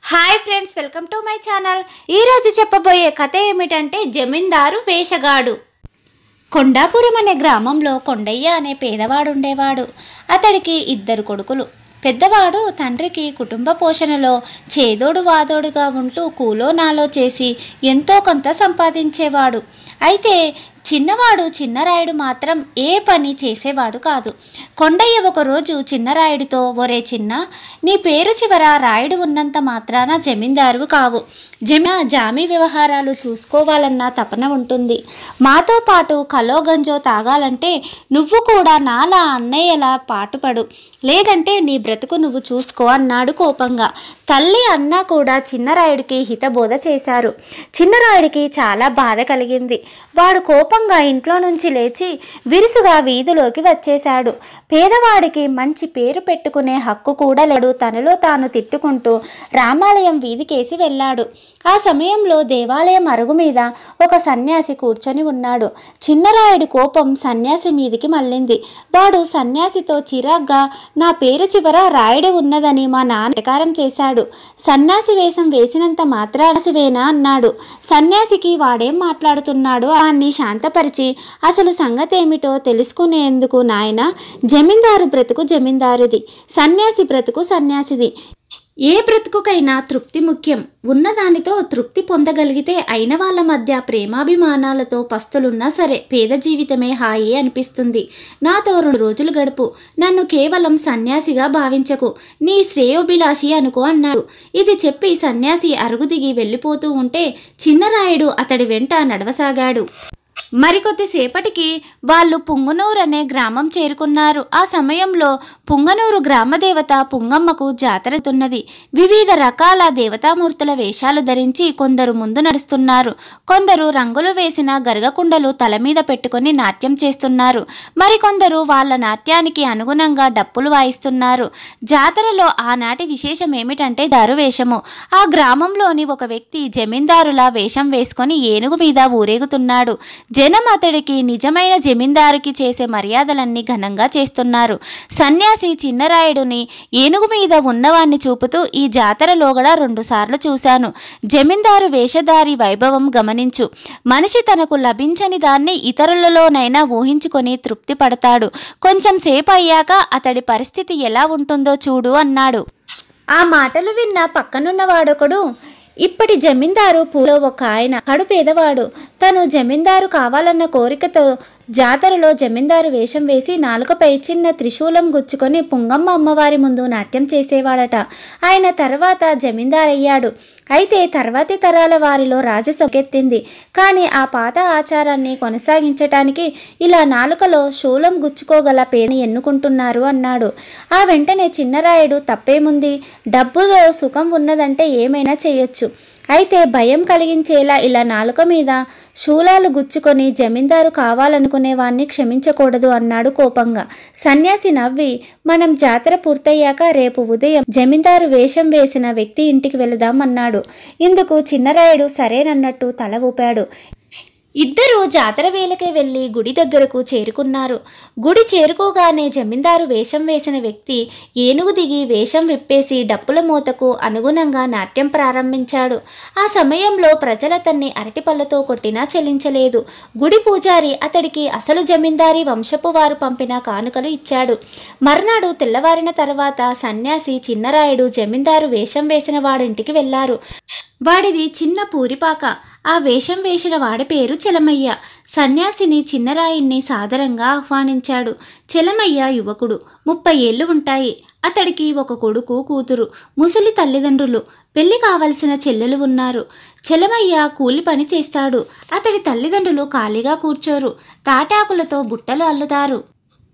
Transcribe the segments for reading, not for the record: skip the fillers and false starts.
Hi friends, welcome to my channel. ఈరోజు చెప్పబోయే కథ ఏమిటంటే జమీందారు వేషగాడు. కొండాపురం అనే గ్రామంలో కొండయ్య అనే పేదవాడు ఉండేవాడు. అతడికి 2 కొడుకులు. పెద్దవాడు తండ్రికి కుటుంబ పోషణలో చేదోడు వాదోడుగా ఉంటూ కూలో నాలో చేసి ఎంతో కొంత సంపాదించేవాడు. అయితే చిన్నవాడు చిన్నరాయుడు మాత్రం ఏ పని చేసేవాడు కాదు. కొండయ్య ఒకరోజు చిన్నరాయుడితో, ఒరే చిన్న, నీ పేరు చివర రాయుడు ఉన్నంత మాత్రాన జమీందారు కావు. జామీ వ్యవహారాలు చూసుకోవాలన్న తపన ఉంటుంది. మాతో పాటు కలో గంజో తాగాలంటే నువ్వు కూడా నాలా అన్నయ్యలా పాటుపడు, లేదంటే నీ బ్రతుకు నువ్వు చూసుకో అన్నాడు కోపంగా. తల్లి అన్న కూడా చిన్నరాయుడికి హితబోధ చేశారు. చిన్నరాయుడికి చాలా బాధ కలిగింది. వాడు కోపంగా ఇంట్లో నుంచి లేచి విరుసుగా వీధిలోకి వచ్చేశాడు. పేదవాడికి మంచి పేరు పెట్టుకునే హక్కు కూడా లేడు. తనలో తాను తిట్టుకుంటూ రామాలయం వీధికేసి వెళ్ళాడు. ఆ సమయంలో దేవాలయం అరుగు మీద ఒక సన్యాసి కూర్చొని ఉన్నాడు. చిన్నరాయుడి కోపం సన్యాసి మీదికి మళ్ళింది. వాడు సన్యాసితో చిరాగ్గా, నా పేరు చివర రాయుడు ఉన్నదని మా నాన్న ప్రకారం చేశాడు. సన్యాసి వేషం వేసినంత మాత్రాసివేనా అన్నాడు. సన్యాసికి వాడేం మాట్లాడుతున్నాడు అన్ని శాంతపరిచి, అసలు సంగతేమిటో తెలుసుకునేందుకు నాయన, జమీందారు బ్రతుకు జమీందారుది, సన్యాసి బ్రతుకు సన్యాసిది. ఏ బ్రతుకుకైనా తృప్తి ముఖ్యం. ఉన్నదానితో తృప్తి పొందగలిగితే అయిన వాళ్ళ మధ్య ప్రేమాభిమానాలతో పస్తులున్నా సరే పేద జీవితమే హాయి అనిపిస్తుంది. నాతో 2 రోజులు గడుపు, నన్ను కేవలం సన్యాసిగా భావించకు, నీ శ్రేయోభిలాషి అనుకో అన్నాడు. ఇది చెప్పి సన్యాసి అరుగు దిగి వెళ్ళిపోతూ ఉంటే చిన్నరాయుడు అతడి వెంట నడవసాగాడు. మరికొద్దిసేపటికి వాళ్ళు పుంగనూరు అనే గ్రామం చేరుకున్నారు. ఆ సమయంలో పుంగనూరు గ్రామదేవత పుంగమ్మకు జాతరతున్నది. వివిధ రకాల దేవతామూర్తుల వేషాలు ధరించి కొందరు ముందు నడుస్తున్నారు. కొందరు రంగులు వేసిన గరగకుండలు తల మీద పెట్టుకొని నాట్యం చేస్తున్నారు. మరికొందరు వాళ్ళ నాట్యానికి అనుగుణంగా డప్పులు వాయిస్తున్నారు. జాతరలో ఆనాటి విశేషం ఏమిటంటే దారువేషము. ఆ గ్రామంలోని ఒక వ్యక్తి జమీందారులా వేషం వేసుకొని ఏనుగు మీద ఊరేగుతున్నాడు. జనం అతడికి నిజమైన జమీందారుకి చేసే మర్యాదలన్నీ ఘనంగా చేస్తున్నారు. సన్యాసి చిన్నరాయుడుని ఏనుగు మీద ఉన్నవాణ్ణి చూపుతూ, ఈ జాతరలోగడ 2 సార్లు చూశాను. జమీందారు వేషధారి వైభవం గమనించు. మనిషి తనకు లభించని దాన్ని ఇతరులలోనైనా ఊహించుకొని తృప్తి పడతాడు. కొంచెం సేపు అయ్యాక అతడి పరిస్థితి ఎలా ఉంటుందో చూడు అన్నాడు. ఆ మాటలు విన్న పక్కనున్నవాడొకడు, ఇప్పటి జమీందారు పూలో ఒక ఆయన కడు పేదవాడు. తను జమీందారు కావాలన్న కోరికతో జాతరలో జమీందారు వేషం వేసి నాలుకపై చిన్న త్రిశూలం గుచ్చుకొని పుంగమ్మ అమ్మవారి ముందు నాట్యం చేసేవాడట. ఆయన తర్వాత జమీందారయ్యాడు. అయితే తర్వాతి తరాల వారిలో రాజసొకెత్తింది. కానీ ఆ పాత ఆచారాన్ని కొనసాగించటానికి ఇలా నాలుకలో శూలం గుచ్చుకోగల పేరుని ఎన్నుకుంటున్నారు అన్నాడు. ఆ వెంటనే చిన్నరాయుడు, తప్పేముంది, డబ్బులో సుఖం ఉన్నదంటే ఏమైనా చేయొచ్చు. అయితే భయం కలిగించేలా ఇలా నాలుక మీద శూలాలు గుచ్చుకొని జమీందారు కావాలనుకునేవాన్ని క్షమించకూడదు అన్నాడు కోపంగా. సన్యాసి నవ్వి, మనం జాతర పూర్తయ్యాక రేపు ఉదయం జమీందారు వేషం వేసిన వ్యక్తి ఇంటికి వెళదాం అన్నాడు. ఇందుకు చిన్నరాయుడు సరేనన్నట్టు తల ఊపాడు. ఇద్దరూ జాతర వేళకే వెళ్ళి గుడి దగ్గరకు చేరుకున్నారు. గుడి చేరుకోగానే జమీందారు వేషం వేసిన వ్యక్తి ఏనుగు దిగి వేషం విప్పేసి డప్పుల మూతకు అనుగుణంగా నాట్యం ప్రారంభించాడు. ఆ సమయంలో ప్రజలతన్ని అరటిపళ్ళతో కొట్టినా చెల్లించలేదు. గుడి పూజారి అతడికి అసలు జమీందారీ వంశపు వారు పంపిన కానుకలు ఇచ్చాడు. మర్నాడు తెల్లవారిన తర్వాత సన్యాసి చిన్నరాయుడు జమీందారు వేషం వేసిన వాడింటికి వెళ్లారు. వాడిది చిన్న పూరిపాక. ఆ వేషం వేసిన వాడి పేరు చెలమయ్య. సన్యాసిని చిన్నరాయుణ్ణి సాదరంగా ఆహ్వానించాడు. చెలమయ్య యువకుడు, 30 ఏళ్ళు ఉంటాయి. అతడికి 1 కొడుకు, కూతురు, ముసలి తల్లిదండ్రులు, పెళ్లి కావలసిన చెల్లెలు ఉన్నారు. చెలమయ్య కూలి పని చేస్తాడు. అతడి తల్లిదండ్రులు ఖాళీగా కూర్చోరు, తాటాకులతో బుట్టలు అల్లుతారు.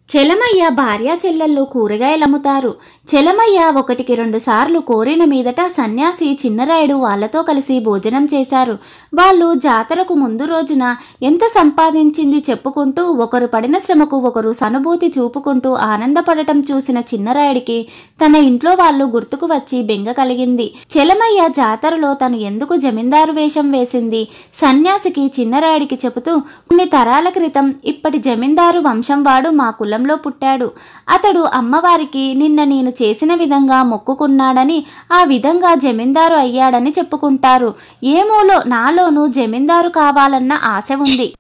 చెలమయ్య భార్య చెల్లెళ్ళు కూరగాయలు అమ్ముతారు. చెలమయ్య 1కి 2 సార్లు కోరిన మీదట సన్యాసి చిన్నరాయుడు వాళ్లతో కలిసి భోజనం చేశారు. వాళ్ళు జాతరకు ముందు రోజున ఎంత సంపాదించింది చెప్పుకుంటూ ఒకరు పడిన శ్రమకు ఒకరు సానుభూతి చూపుకుంటూ ఆనందపడటం చూసిన చిన్నరాయుడికి తన ఇంట్లో వాళ్ళు గుర్తుకు వచ్చి బెంగ కలిగింది. చెలమయ్య జాతరలో తను ఎందుకు జమీందారు వేషం వేసింది సన్యాసికి చిన్నరాయుడికి చెబుతూ, కొన్ని తరాల క్రితం ఇప్పటి జమీందారు వంశం వాడు మా కుల కులంలో పుట్టాడు. అతడు అమ్మవారికి నిన్న నేను చేసిన విధంగా మొక్కుకున్నాడని, ఆ విధంగా జమీందారు అయ్యాడని చెప్పుకుంటారు. ఏమోలో నాలోనూ జమీందారు కావాలన్న ఆశ ఉంది.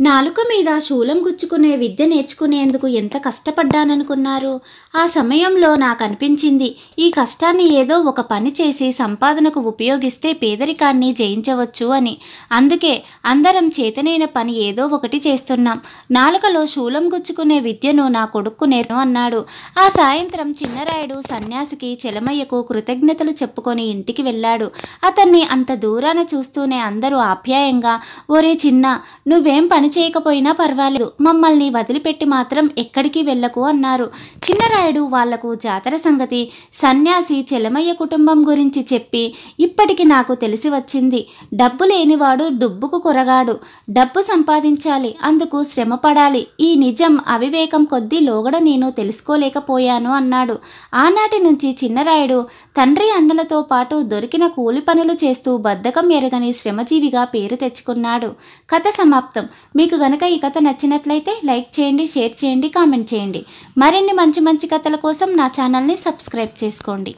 నాలుక మీద శూలం గుచ్చుకునే విద్య నేర్చుకునేందుకు ఎంత కష్టపడ్డాననుకున్నారు? ఆ సమయంలో నాకు అనిపించింది, ఈ కష్టాన్ని ఏదో ఒక పని చేసి సంపాదనకు ఉపయోగిస్తే పేదరికాన్ని జయించవచ్చు అని. అందుకే అందరం చేతనైన పని ఏదో ఒకటి చేస్తున్నాం. నాలుకలో శూలం గుచ్చుకునే విద్యను నా కొడుక్కు నేర్ను అన్నాడు. ఆ సాయంత్రం చిన్నరాయుడు సన్యాసికి చెలమయ్యకు కృతజ్ఞతలు చెప్పుకొని ఇంటికి వెళ్ళాడు. అతన్ని అంత దూరాన చూస్తూనే అందరూ ఆప్యాయంగా, ఒరే చిన్న, నువ్వేం పని చేయకపోయినా పర్వాలేదు, మమ్మల్ని వదిలిపెట్టి మాత్రం ఎక్కడికి వెళ్ళకు అన్నారు. చిన్నరాయుడు వాళ్లకు జాతర సంగతి, సన్యాసి చెలమయ్య కుటుంబం గురించి చెప్పి, ఇప్పటికి నాకు తెలిసి వచ్చింది, డబ్బు లేనివాడు డుబ్బుకు కొరగాడు. డబ్బు సంపాదించాలి, అందుకు శ్రమ పడాలి. ఈ నిజం అవివేకం కొద్దీ లోగడ నేను తెలుసుకోలేకపోయాను అన్నాడు. ఆనాటి నుంచి చిన్నరాయుడు తండ్రి అన్నలతో పాటు దొరికిన కూలి పనులు చేస్తూ బద్ధకం ఎరగని శ్రమజీవిగా పేరు తెచ్చుకున్నాడు. కథ సమాప్తం. మీకు గనక ఈ కథ నచ్చినట్లయితే లైక్ చేయండి, షేర్ చేయండి, కామెంట్ చేయండి. మరిన్ని మంచి మంచి కథల కోసం నా ఛానల్ని సబ్స్క్రైబ్ చేసుకోండి.